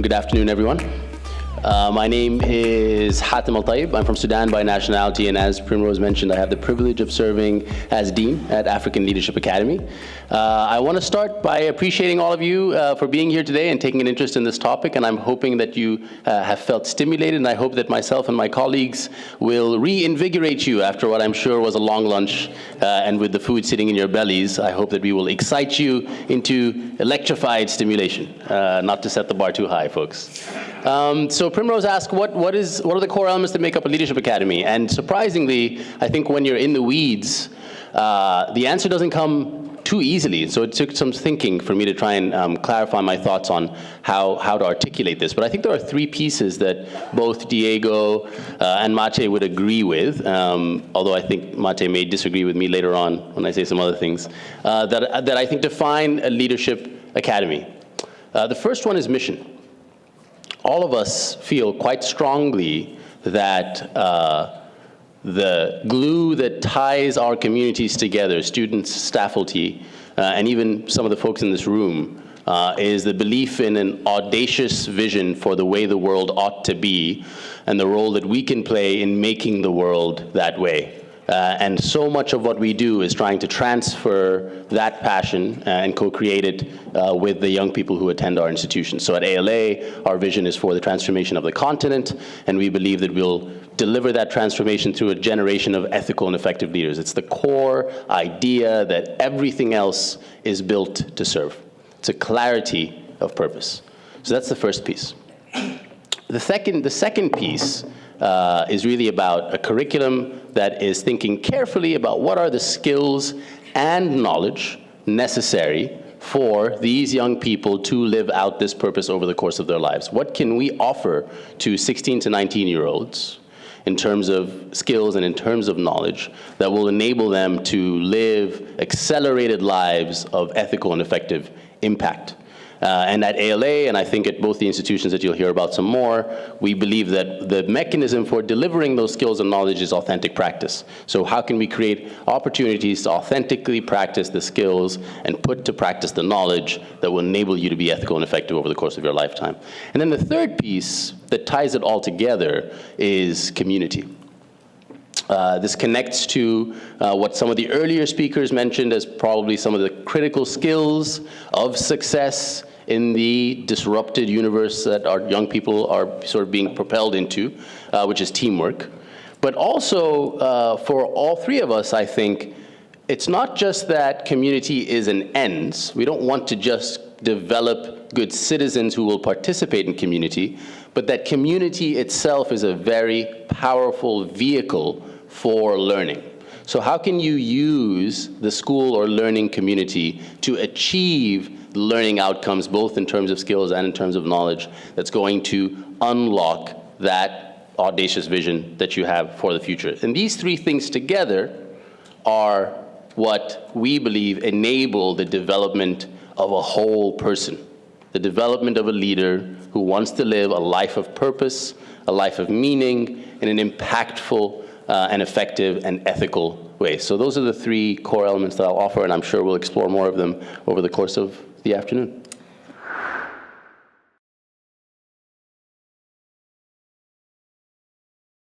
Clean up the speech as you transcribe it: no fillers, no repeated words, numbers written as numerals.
good afternoon, everyone. My name is Hatim Eltaye. I'm from Sudan by nationality, and as Primrose mentioned, I have the privilege of serving as Dean at African Leadership Academy. I want to start by appreciating all of you for being here today and taking an interest in this topic, and I'm hoping that you have felt stimulated, and I hope that myself and my colleagues will reinvigorate you after what I'm sure was a long lunch, and with the food sitting in your bellies, I hope that we will excite you into electrified stimulation, not to set the bar too high, folks. So Primrose asked, what are the core elements that make up a leadership academy? And surprisingly, I think when you're in the weeds, the answer doesn't come too easily. So it took some thinking for me to try and clarify my thoughts on how to articulate this. But I think there are three pieces that both Diego and Mate would agree with, although I think Mate may disagree with me later on when I say some other things, that I think define a leadership academy. The first one is mission. All of us feel quite strongly that the glue that ties our communities together, students, faculty, and even some of the folks in this room, is the belief in an audacious vision for the way the world ought to be and the role that we can play in making the world that way. And so much of what we do is trying to transfer that passion and co-create it with the young people who attend our institutions. So at ALA, our vision is for the transformation of the continent, and we believe that we'll deliver that transformation through a generation of ethical and effective leaders. It's the core idea that everything else is built to serve. It's a clarity of purpose. So that's the first piece. The second piece is really about a curriculum that is thinking carefully about what are the skills and knowledge necessary for these young people to live out this purpose over the course of their lives. What can we offer to 16 to 19-year-olds in terms of skills and in terms of knowledge that will enable them to live accelerated lives of ethical and effective impact? And at ALA, and I think at both the institutions that you'll hear about some more, we believe that the mechanism for delivering those skills and knowledge is authentic practice. So how can we create opportunities to authentically practice the skills and put to practice the knowledge that will enable you to be ethical and effective over the course of your lifetime? And then the third piece that ties it all together is community. This connects to what some of the earlier speakers mentioned as probably some of the critical skills of success in the disrupted universe that our young people are sort of being propelled into, which is teamwork. But also, for all three of us, I think, it's not just that community is an end. We don't want to just develop good citizens who will participate in community, but that community itself is a very powerful vehicle for learning. So how can you use the school or learning community to achieve learning outcomes, both in terms of skills and in terms of knowledge, that's going to unlock that audacious vision that you have for the future? And these three things together are what we believe enable the development of a whole person, the development of a leader who wants to live a life of purpose, a life of meaning, in an impactful and effective and ethical way. So those are the three core elements that I'll offer, and I'm sure we'll explore more of them over the course of the afternoon.